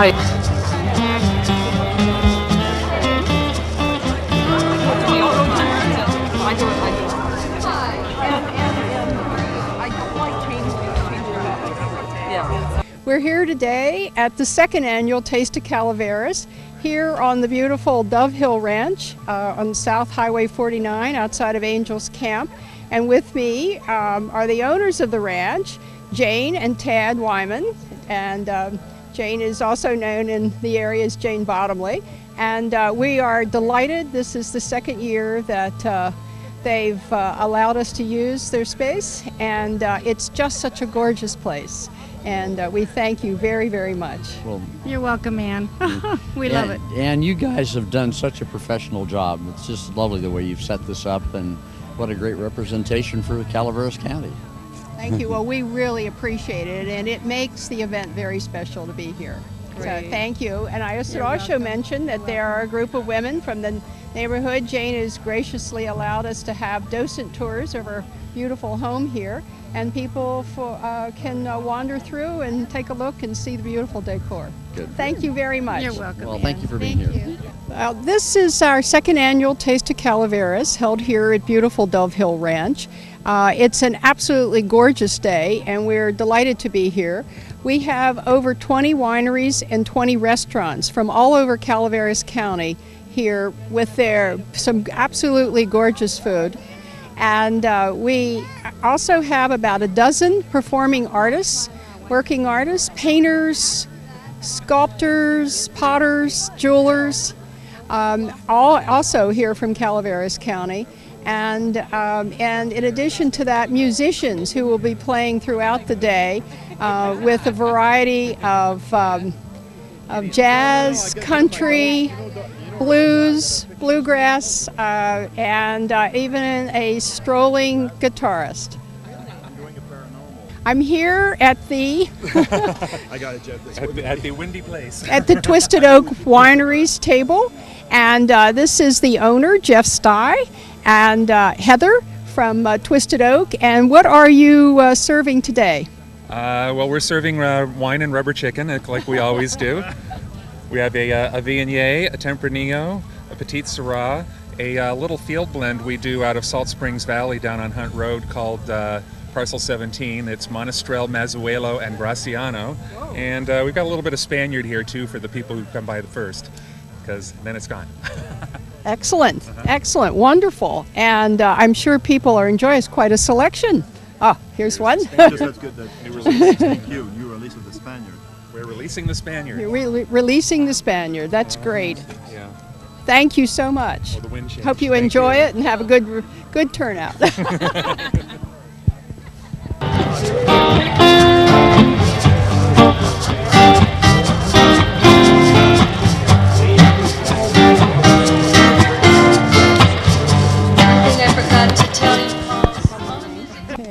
Hi. We're here today at the second annual Taste of Calaveras here on the beautiful Dove Hill Ranch on South Highway 49 outside of Angels Camp. And with me are the owners of the ranch, Jane and Tad Wyman. And Jane is also known in the area as Jane Bottomley. And we are delighted. This is the second year that they've allowed us to use their space. And it's just such a gorgeous place. And we thank you very, very much. Well, you're welcome, Ann. We love it. And you guys have done such a professional job. It's just lovely the way you've set this up, and what a great representation for Calaveras County. Thank you. Well, we really appreciate it, and it makes the event very special to be here. Great. So thank you. And I should also mention that there are a group of women from the neighborhood. Jane has graciously allowed us to have docent tours of her beautiful home here, and people can wander through and take a look and see the beautiful decor. Good. Thank you very much. You're welcome. Well, Ann. thank you for being here. This is our second annual Taste of Calaveras, held here at beautiful Dove Hill Ranch. It's an absolutely gorgeous day, and we're delighted to be here. We have over 20 wineries and 20 restaurants from all over Calaveras County here with some absolutely gorgeous food. And we also have about a dozen performing artists, working artists, painters, sculptors, potters, jewelers, all also here from Calaveras County. And in addition to that, musicians who will be playing throughout the day with a variety of jazz, country, blues, bluegrass, and even a strolling guitarist. I'm here at the I got it, Jeff. At the windy place. at the Twisted Oak Winery's table, and this is the owner, Jeff Stye, and Heather from Twisted Oak. And what are you serving today? Well, we're serving wine and rubber chicken, like we always do. We have a Viognier, a Tempranillo, a Petite Syrah, a little field blend we do out of Salt Springs Valley down on Hunt Road called Parcel 17. It's Monastrell, Mazuelo, and Graciano. And we've got a little bit of Spaniard here too for the people who come by the first, because then it's gone. Excellent, excellent, wonderful. And I'm sure people are enjoying it. Quite a selection. Oh, here's one. That's good that you released. Thank you. You released the Spaniard. We're releasing the Spaniard. You're releasing the Spaniard. That's great. Yeah. Thank you so much. Well, the wind changed. Hope you enjoy it and have a good turnout.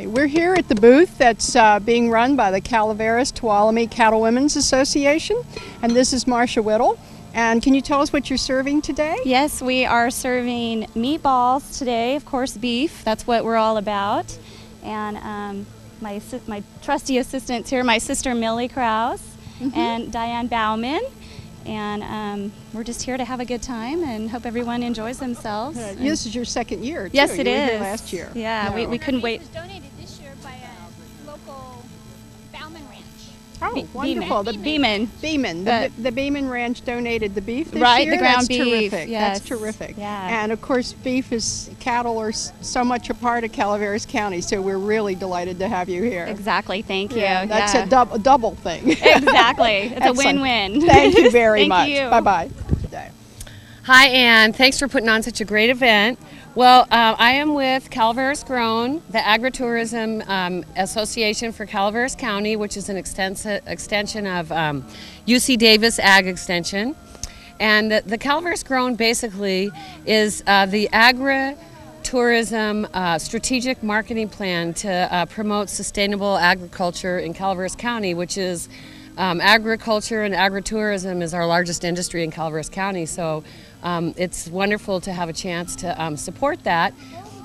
We're here at the booth that's being run by the Calaveras Tuolumne Cattle Women's Association, and this is Marcia Whittle. And can you tell us what you're serving today? Yes, we are serving meatballs today, of course beef, that's what we're all about. And my trusty assistants here, my sister Millie Krause and Diane Bauman. And we're just here to have a good time and hope everyone enjoys themselves. This is your second year, too. Yes, it you were is. Here last year. Yeah, we couldn't wait. It was donated this year by a local Bauman Ranch. Oh, wonderful. Beeman. The Beeman Ranch donated the beef this Right, year. the ground That's beef. Terrific. Yes. That's terrific. Yeah. And of course, cattle are so much a part of Calaveras County, so we're really delighted to have you here. Exactly, thank you. Yeah, that's a double thing. Exactly, it's a Excellent. win-win. Thank you very much. Thank you. Bye-bye. Hi, Ann. Thanks for putting on such a great event. Well, I am with Calaveras Grown, the Agritourism Association for Calaveras County, which is an extension of UC Davis Ag Extension. And the Calaveras Grown basically is the agritourism strategic marketing plan to promote sustainable agriculture in Calaveras County, which is agriculture and agritourism is our largest industry in Calaveras County. So it's wonderful to have a chance to support that.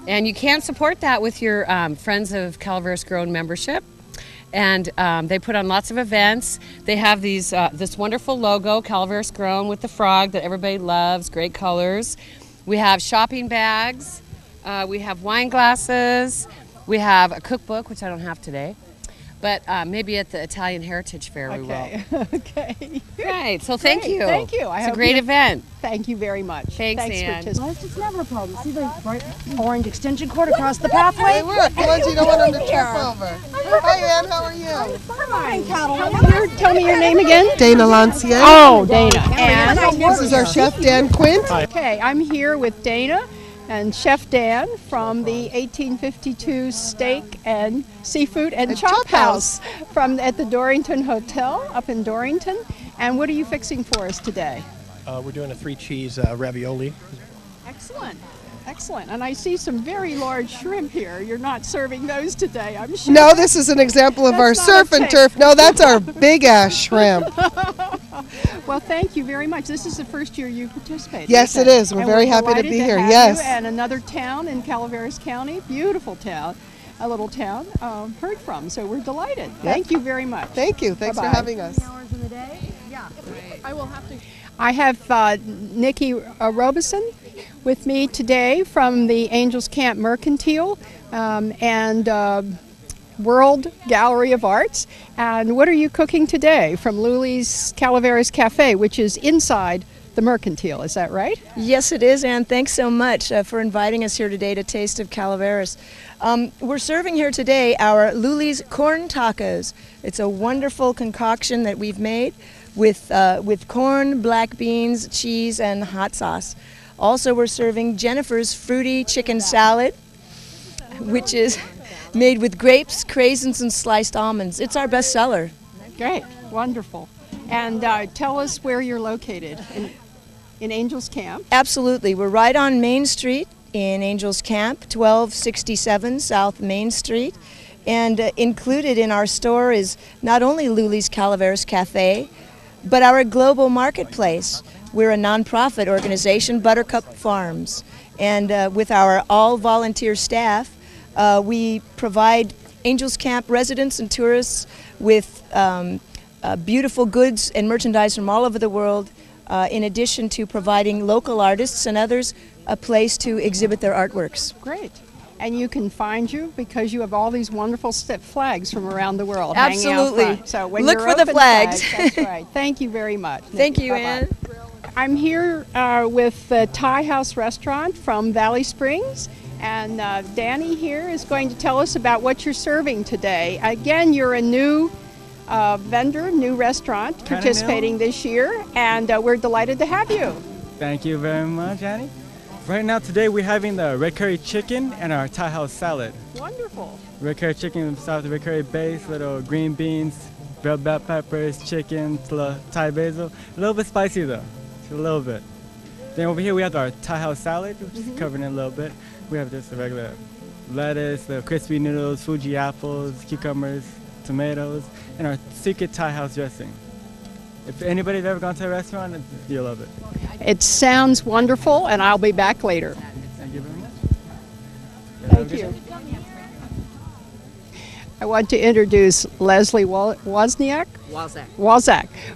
And you can support that with your Friends of Calaveras Grown membership. and they put on lots of events. They have these this wonderful logo, Calaveras Grown, with the frog that everybody loves, great colors. We have shopping bags, we have wine glasses, we have a cookbook, which I don't have today, but maybe at the Italian Heritage Fair we will. Okay. Right, so thank you. Thank you. It's a great event. Thank you very much. Thanks, Ann. Well, it's just never a problem. See the bright orange extension cord across the pathway? Hey, look, the ones you don't want them to trip over. Hi, Ann, how are you? Fine, Catalina. Tell me your name again. Dana Lancier. Oh, Dana. And This is our chef, Dan Quint. okay, I'm here with Dana and Chef Dan from the 1852 Steak and Seafood and Chop House at the Dorrington Hotel up in Dorrington. And what are you fixing for us today? We're doing a 3-cheese ravioli. Excellent. Excellent. And I see some very large shrimp here. You're not serving those today, I'm sure. No, this is an example of our surf and turf. No, that's our big-ass shrimp. Well, thank you very much. This is the first year you participated. Yes, it is. We're very happy to be here. Yes. And another town in Calaveras County, beautiful town, a little town, heard from. So we're delighted. Yep. Thank you very much. Thank you. Thanks for having us. Hours in the day? Yeah. I will have to. I have Nikki Robeson with me today from the Angels Camp Mercantile and World Gallery of Arts. And what are you cooking today from Lillys Calaveras Cafe, which is inside the Mercantile, is that right? Yes, it is, Ann. Thanks so much for inviting us here today to Taste of Calaveras. We're serving here today our Lillys corn tacos. It's a wonderful concoction that we've made with corn, black beans, cheese, and hot sauce. Also, we're serving Jennifer's fruity chicken salad, which is made with grapes, craisins, and sliced almonds. It's our best seller. Great, wonderful. And tell us where you're located in Angels Camp. Absolutely. We're right on Main Street in Angels Camp, 1267 South Main Street. And included in our store is not only Lillys Calaveras Cafe, but our global marketplace. We're a nonprofit organization, Buttercup Farms. And with our all-volunteer staff, we provide Angels Camp residents and tourists with beautiful goods and merchandise from all over the world, in addition to providing local artists and others a place to exhibit their artworks. Great. And you can find you because you have all these wonderful flags from around the world. Absolutely. Hanging out front. So when look you're for the flags. That's right. Thank you very much. Thank you, Ann. I'm here with the Thai House Restaurant from Valley Springs. And Danny here is going to tell us about what you're serving today. Again, you're a new vendor, new restaurant participating this year, and we're delighted to have you. Thank you very much, Annie. Right now, today, we're having the red curry chicken and our Thai house salad. Wonderful. Red curry chicken, start with the red curry base, little green beans, bell peppers, chicken, Thai basil. A little bit spicy though, just a little bit. Then over here we have our Thai house salad, which is covered in a little bit. We have just the regular lettuce, the crispy noodles, Fuji apples, cucumbers, tomatoes, and our secret Thai house dressing. If anybody's ever gone to a restaurant, you'll love it. It sounds wonderful, and I'll be back later. Thank you very much. Thank you. I want to introduce Leslie Wozniak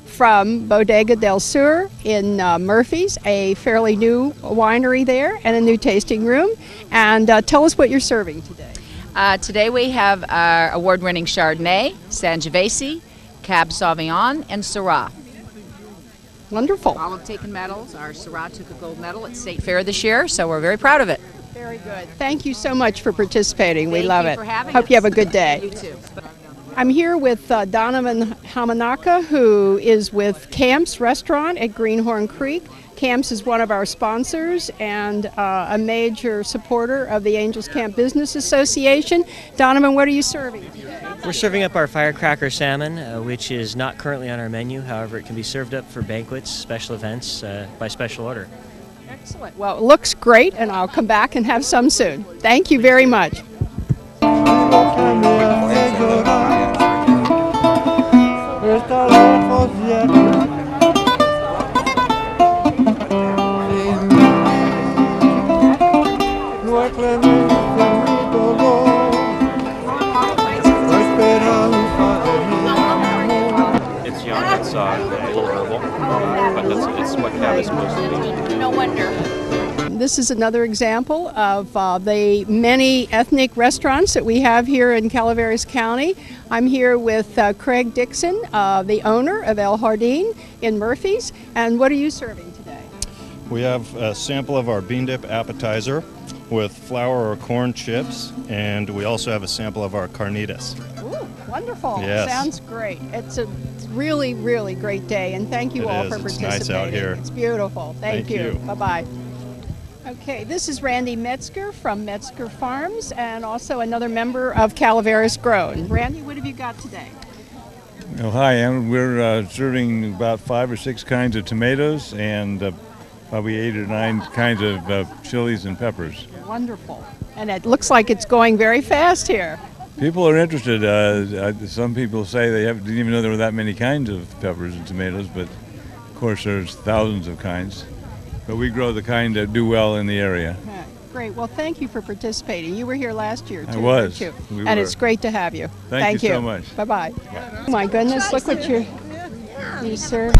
from Bodega Del Sur in Murphy's, a fairly new winery there and a new tasting room. And tell us what you're serving today. Today we have our award-winning Chardonnay, Sangiovese, Cab Sauvignon, and Syrah. Wonderful. All have taken medals. Our Syrah took a gold medal at State Fair this year, so we're very proud of it. Very good. Thank you so much for participating. We love it. Thank you for having Hope us. you have a good day. You too. I'm here with Donovan Hamanaka, who is with Camp's Restaurant at Greenhorn Creek. Camp's is one of our sponsors and a major supporter of the Angels Camp Business Association. Donovan, what are you serving today? We're serving up our firecracker salmon, which is not currently on our menu. However, it can be served up for banquets, special events, by special order. Excellent. Well, it looks great, and I'll come back and have some soon. Thank you very much. Esperanza Northwest mostly. No wonder. This is another example of the many ethnic restaurants that we have here in Calaveras County. I'm here with Craig Dixon, the owner of El Jardin in Murphy's. And what are you serving today? We have a sample of our bean dip appetizer with flour or corn chips, and we also have a sample of our carnitas. Ooh, wonderful. Yes. Sounds great. It's a really, really great day, and thank you all for participating. It's nice out here. It's beautiful. Thank you. Bye-bye. Okay, this is Randy Metzger from Metzger Farms, and also another member of Calaveras Grown. Randy, what have you got today? Oh, hi, and we're serving about 5 or 6 kinds of tomatoes and probably 8 or 9 kinds of chilies and peppers. Wonderful. And it looks like it's going very fast here. People are interested. Some people say they didn't even know there were that many kinds of peppers and tomatoes, but of course there's thousands of kinds. But we grow the kind that do well in the area. Okay, great. Well, thank you for participating. You were here last year, too. I was. Weren't you? We and were. it's great to have you. Thank you so much. Bye-bye. Oh, my goodness, look what you serve.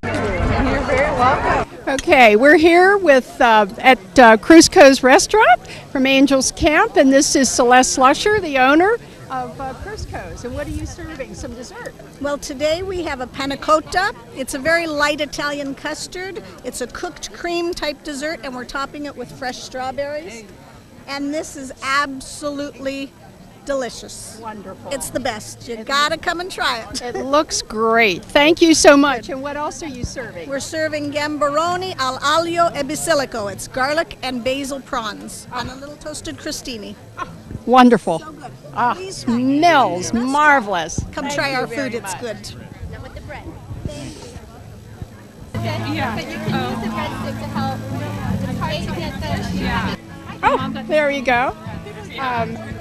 You're very welcome. Okay, we're here with at Cruz's restaurant from Angels Camp, and this is Celeste Slusher, the owner of Cruz's. And what are you serving? Some dessert? Well, today we have a panna cotta. It's a very light Italian custard. It's a cooked cream type dessert, and we're topping it with fresh strawberries. And this is absolutely delicious. Wonderful. It's the best. You gotta come and try it. It looks great. Thank you so much. And what else are you serving? We're serving gambaroni al aglio e basilico. It's garlic and basil prawns on a little toasted crostini. Wonderful. So good. Smells marvelous. Come try our food. It's good. Now with the bread. Yeah. But you can use the breadstick to help. It's hard to get the. Yeah. Oh, there you go.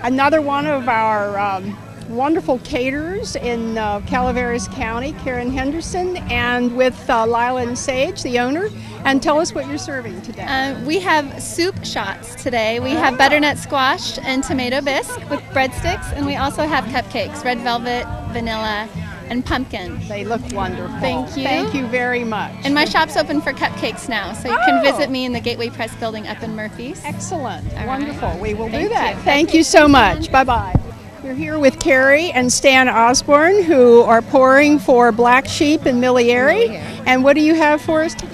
Another one of our wonderful caterers in Calaveras County, Karen Henderson, and with Lila and Sage, the owner. And tell us what you're serving today. We have soup shots today. We have butternut squash and tomato bisque with breadsticks, and we also have cupcakes, red velvet, vanilla, and pumpkin. They look wonderful. Thank you. Thank you very much. And my shop's open for cupcakes now, so you can visit me in the Gateway Press building up in Murphy's. Excellent. All wonderful. right. We will Thank do that. you. Thank you so much. Bye-bye. We're here with Carrie and Stan Osborne, who are pouring for Black Sheep and Milieri. And what do you have for us today?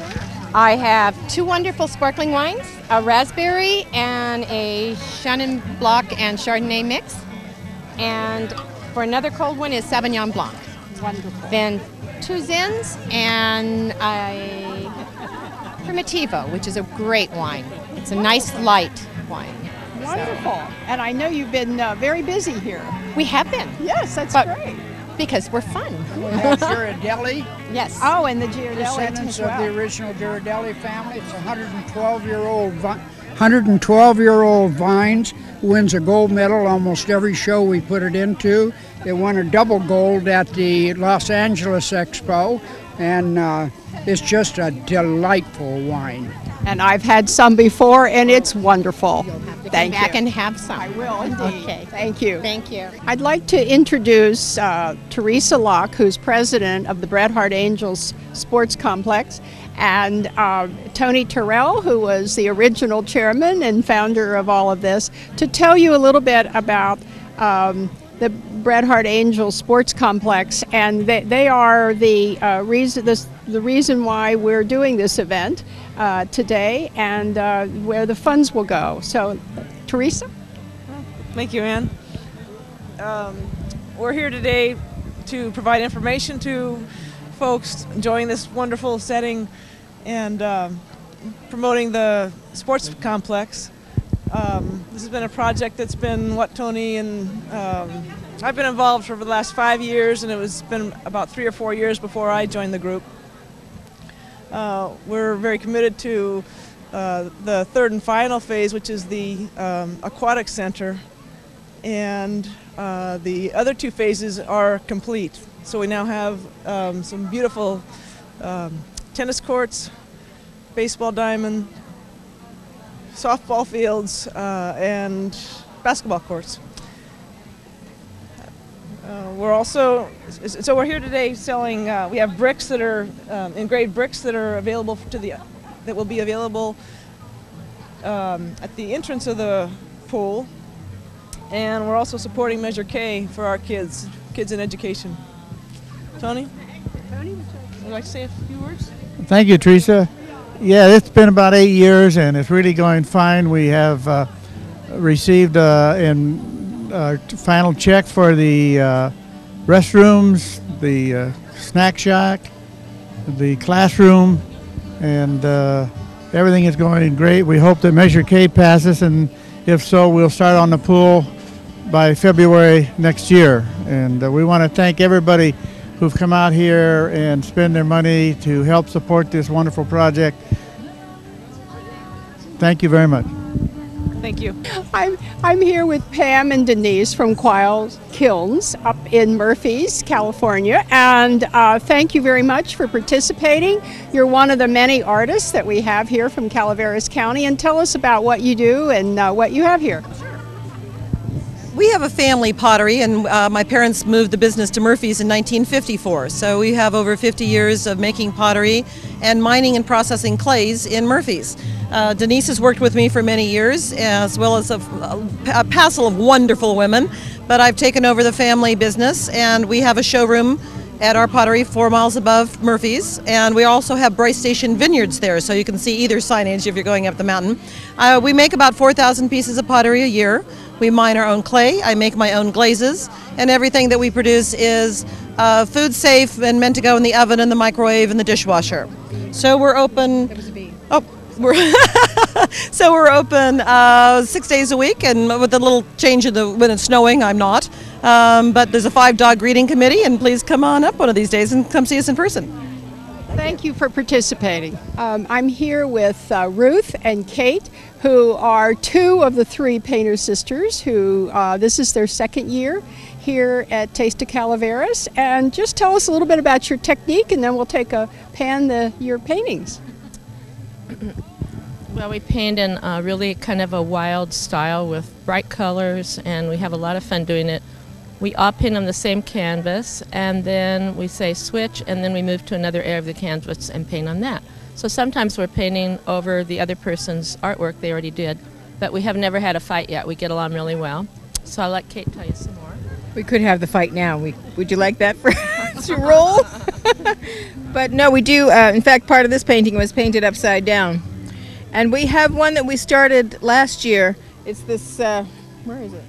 I have 2 wonderful sparkling wines, a raspberry and a Chenin Blanc and Chardonnay mix. And for another cold one is Sauvignon Blanc. Wonderful. Then 2 Zins and a Primitivo, which is a great wine. It's a nice light wine. Wonderful. And I know you've been very busy here. We have been. Yes, that's great. Because we're fun. We have Chiarelli. Yes. Oh, and the Chiarelli Descendants as well. of the original Chiarelli family. It's 112-year-old vines. Wins a gold medal almost every show we put it into. It won a double gold at the Los Angeles Expo, and it's just a delightful wine. And I've had some before, and it's wonderful. Thank you. Come back and have some. I will indeed. Okay. Thank you. Thank you. I'd like to introduce Teresa Locke, who's president of the Bret Harte Angels Sports Complex, and Tony Terrell, who was the original chairman and founder of all of this, to tell you a little bit about the Bret Harte Angels Sports Complex, and they are the reason why we're doing this event today, and where the funds will go. So, Teresa? Thank you, Ann. We're here today to provide information to folks enjoying this wonderful setting and promoting the sports complex. This has been a project that's been Tony and I've been involved for the last 5 years, and it was been about 3 or 4 years before I joined the group. We're very committed to the third and final phase, which is the aquatic center, and the other 2 phases are complete. So we now have some beautiful tennis courts, baseball diamond, softball fields, and basketball courts. We're here today selling, we have bricks that are, engraved bricks that are available to the that will be available at the entrance of the pool. And we're also supporting Measure K for our kids in education. Tony? Would you like to say a few words? Thank you, Teresa. Yeah, it's been about 8 years, and it's really going fine. We have received final check for the restrooms, the snack shack, the classroom, and everything is going great. We hope that Measure K passes, and if so, we'll start on the pool by February next year. And we want to thank everybody who've come out here and spend their money to help support this wonderful project. Thank you very much. Thank you. I'm here with Pam and Denise from Quayles Kilns up in Murphys, California, and thank you very much for participating. You're one of the many artists that we have here from Calaveras County, and tell us about what you do and what you have here. We have a family pottery, and my parents moved the business to Murphys in 1954. So we have over 50 years of making pottery and mining and processing clays in Murphys. Denise has worked with me for many years, as well as a passel of wonderful women. But I've taken over the family business, and we have a showroom at our pottery 4 miles above Murphys, and we also have Bryce Station Vineyards there, so you can see either signage if you're going up the mountain. We make about 4,000 pieces of pottery a year. We mine our own clay, I make my own glazes, and everything that we produce is food safe and meant to go in the oven and the microwave and the dishwasher. So we're open. So we're open 6 days a week, and with a little change in when it's snowing, I'm not. But there's a 5-dog greeting committee, and please come on up one of these days and come see us in person. Thank you for participating. I'm here with Ruth and Kate, who are 2 of the 3 painter sisters who this is their 2nd year here at Taste of Calaveras. And just tell us a little bit about your technique, and then we'll take a pan your paintings. Well, we paint in really kind of a wild style with bright colors, and we have a lot of fun doing it. We all paint on the same canvas, and then we say switch, and then we move to another area of the canvas and paint on that. So sometimes we're painting over the other person's artwork they already did, but we have never had a fight yet. We get along really well. So I'll let Kate tell you some more. We could have the fight now. Would you like that for to roll? But no, we do. In fact, part of this painting was painted upside down. And we have one that we started last year. It's this, where is it?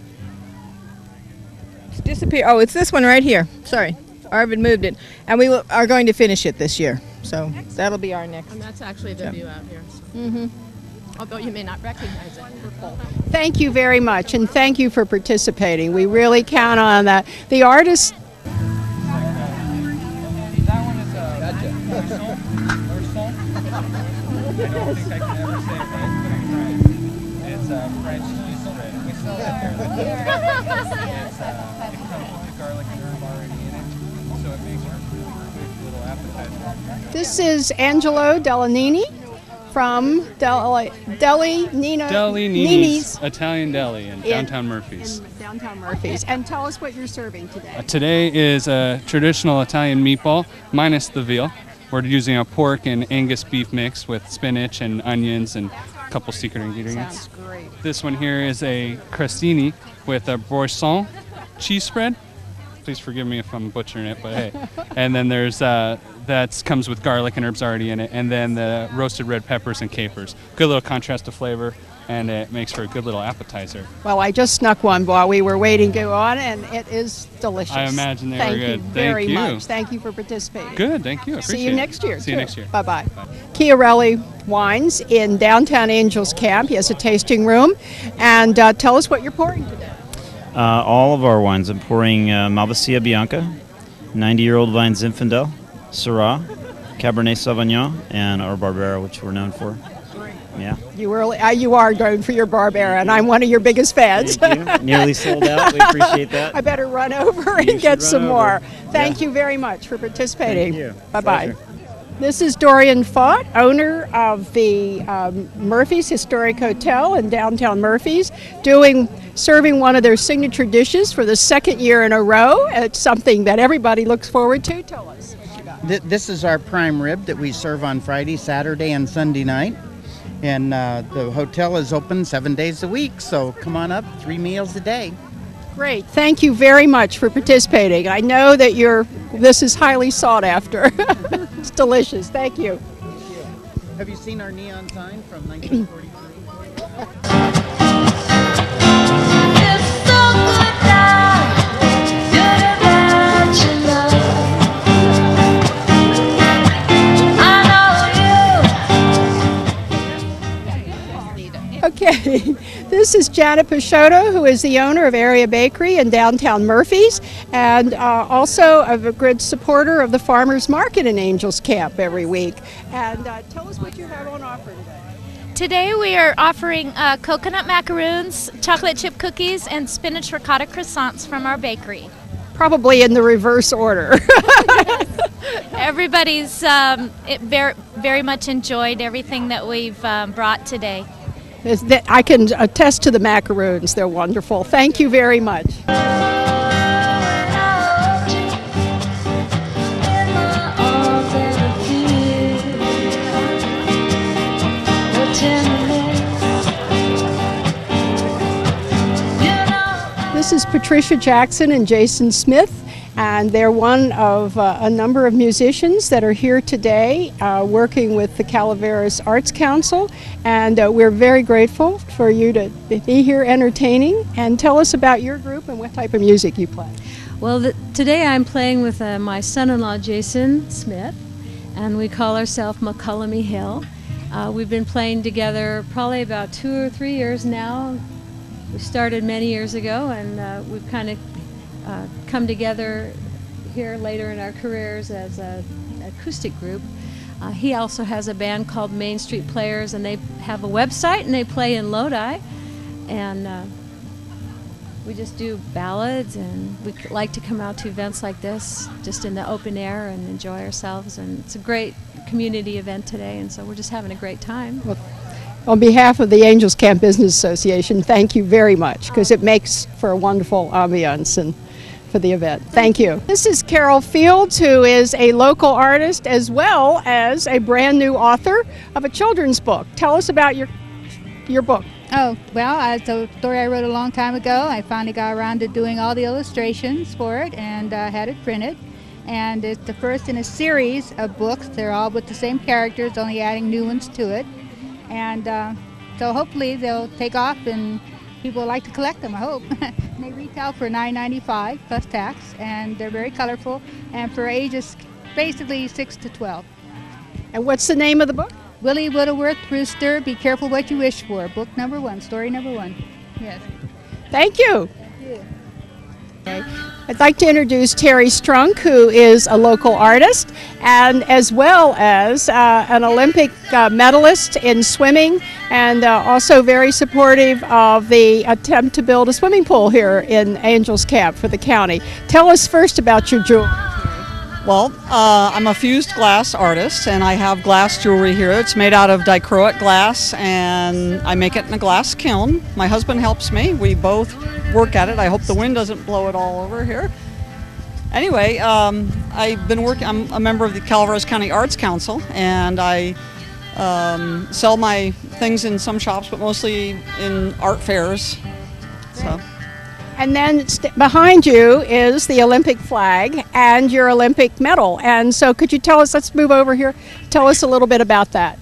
It's disappeared. Oh, it's this one right here. Sorry, Arvid moved it. And we are going to finish it this year. So that'll be our next. And that's actually the view out here. So. Mm-hmm. Although you may not recognize it. Thank you very much, and thank you for participating. We really count on that. The artists. I don't think I can ever say it right. It's French cheese spread. We sell that here. It comes with the garlic and herb already in it, so it makes for a good little appetizer. This is Angelo Delanini from Deli Nini's Italian Deli in downtown Murphys. Downtown Murphys. And tell us what you're serving today. Today is a traditional Italian meatball minus the veal. We're using a pork and Angus beef mix with spinach and onions and a couple secret ingredients. Sounds great. This one here is a crostini with a Boursin cheese spread. Please forgive me if I'm butchering it, but hey. And then there's that comes with garlic and herbs already in it, and then the roasted red peppers and capers. Good little contrast of flavor, and it makes for a good little appetizer. Well, I just snuck one while we were waiting to go on, and it is delicious. I imagine they were good. Thank you very much. Thank you for participating. Good, thank you. See you next year. See you next year. Bye-bye. Chiarelli Wines in downtown Angels Camp. He has a tasting room. And tell us what you're pouring today. All of our wines. I'm pouring Malvasia Bianca, 90-year-old vine Zinfandel, Syrah, Cabernet Sauvignon, and our Barbera, which we're known for. Yeah. You are going for your Barbera, and I'm one of your biggest fans. Thank you. Nearly sold out. We appreciate that. I better run over and get some more. Thank you very much for participating. Thank you. Bye-bye. Pleasure. This is Dorian Fott, owner of the Murphys Historic Hotel in downtown Murphys, serving one of their signature dishes for the 2nd year in a row. It's something that everybody looks forward to. Tell us what you got. This is our prime rib that we serve on Friday, Saturday, and Sunday night. And the hotel is open 7 days a week, so come on up, 3 meals a day. Great. Thank you very much for participating. I know that this is highly sought after. It's delicious. Thank you. Have you seen our neon sign from 1943? Okay, this is Janet Peixoto, who is the owner of Area Bakery in downtown Murphy's, and also a good supporter of the Farmers Market in Angels Camp every week. And tell us what you have on offer today. Today we are offering coconut macaroons, chocolate chip cookies, and spinach ricotta croissants from our bakery. Probably in the reverse order. Everybody's very much enjoyed everything that we've brought today. I can attest to the macaroons. They're wonderful. Thank you very much. This is Patricia Jackson and Jason Smith, and they're one of a number of musicians that are here today working with the Calaveras Arts Council, and we're very grateful for you to be here entertaining. And tell us about your group and what type of music you play. Well, today I'm playing with my son-in-law Jason Smith, and we call ourselves McCullamy Hill. We've been playing together probably about 2 or 3 years now. We started many years ago, and we've kind of come together here later in our careers as an acoustic group. He also has a band called Main Street Players, and they have a website and they play in Lodi, and we just do ballads, and we like to come out to events like this just in the open air and enjoy ourselves, and it's a great community event today, and so we're just having a great time. Well, on behalf of the Angels Camp Business Association, thank you very much, because it makes for a wonderful ambiance and for the event. Thank you. This is Carol Fields, who is a local artist as well as a brand new author of a children's book. Tell us about your book. Oh, well, it's a story I wrote a long time ago. I finally got around to doing all the illustrations for it and had it printed. And it's the first in a series of books. They're all with the same characters, only adding new ones to it. And so hopefully they'll take off and people will like to collect them, I hope. They retail for $9.95 plus tax, and they're very colorful and for ages basically 6 to 12. And what's the name of the book? Willie Whittleworth Brewster, Be Careful What You Wish For, book number 1, story number 1. Yes. Thank you. Okay. I'd like to introduce Terry Strunk, who is a local artist and as well as an Olympic medalist in swimming, and also very supportive of the attempt to build a swimming pool here in Angels Camp for the county. Tell us first about your jewelry. Well, I'm a fused glass artist, and I have glass jewelry here. It's made out of dichroic glass, and I make it in a glass kiln. My husband helps me. We both work at it. I hope the wind doesn't blow it all over here. Anyway, I've been working. I'm a member of the Calaveras County Arts Council, and I sell my things in some shops, but mostly in art fairs. So. And then behind you is the Olympic flag and your Olympic medal. And so could you tell us, let's move over here, tell us a little bit about that.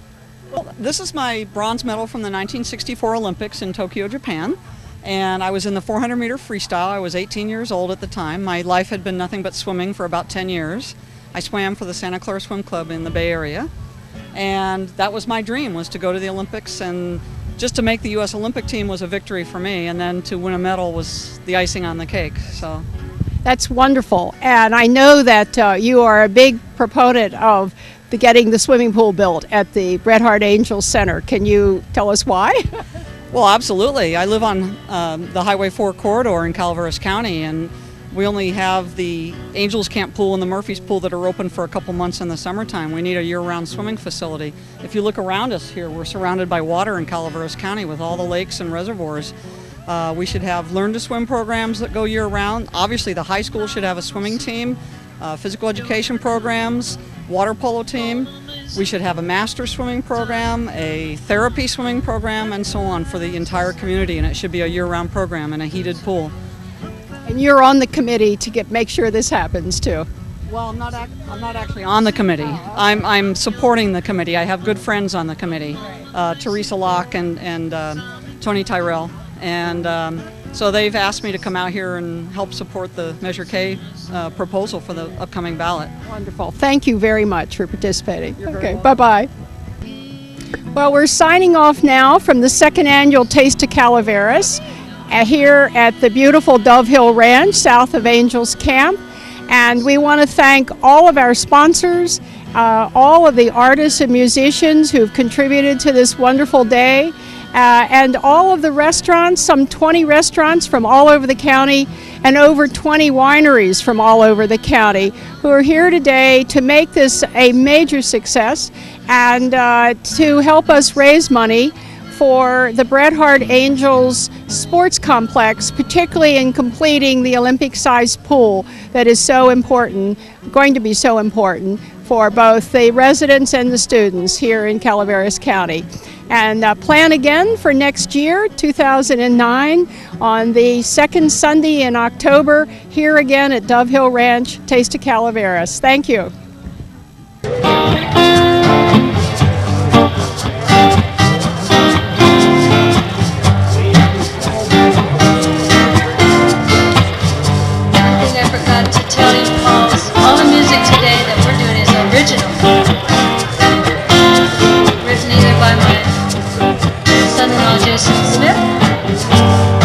Well, this is my bronze medal from the 1964 Olympics in Tokyo, Japan. And I was in the 400-meter freestyle. I was 18 years old at the time. My life had been nothing but swimming for about 10 years. I swam for the Santa Clara Swim Club in the Bay Area. And that was my dream, was to go to the Olympics, and just to make the U.S. Olympic team was a victory for me, and then to win a medal was the icing on the cake. So that's wonderful, and I know that you are a big proponent of getting the swimming pool built at the Bret Harte Angels Center. Can you tell us why? Well, absolutely. I live on the Highway 4 corridor in Calaveras County, and we only have the Angels Camp pool and the Murphy's pool that are open for a couple months in the summertime. We need a year-round swimming facility. If you look around us here, we're surrounded by water in Calaveras County with all the lakes and reservoirs. We should have learn-to-swim programs that go year-round. Obviously, the high school should have a swimming team, physical education programs, water polo team. We should have a master swimming program, a therapy swimming program, and so on for the entire community, and it should be a year-round program and a heated pool. And you're on the committee to make sure this happens too. Well, I'm not actually on the committee. I'm supporting the committee. I have good friends on the committee, Teresa, Locke, and Tony Terrell, and so they've asked me to come out here and help support the Measure K proposal for the upcoming ballot. Wonderful. Thank you very much for participating. Okay, bye-bye. Well, we're signing off now from the second annual Taste of Calaveras here at the beautiful Dove Hill Ranch south of Angels Camp. And we want to thank all of our sponsors, all of the artists and musicians who've contributed to this wonderful day, and all of the restaurants, some 20 restaurants from all over the county and over 20 wineries from all over the county who are here today to make this a major success and to help us raise money for the Bret Hart Angels Sports Complex, particularly in completing the Olympic-sized pool that is so important, going to be so important for both the residents and the students here in Calaveras County. And plan again for next year, 2009, on the second Sunday in October, here again at Dove Hill Ranch, Taste of Calaveras. Thank you. All the music today that we're doing is original, written either by my son-in-law Jason Smith or myself.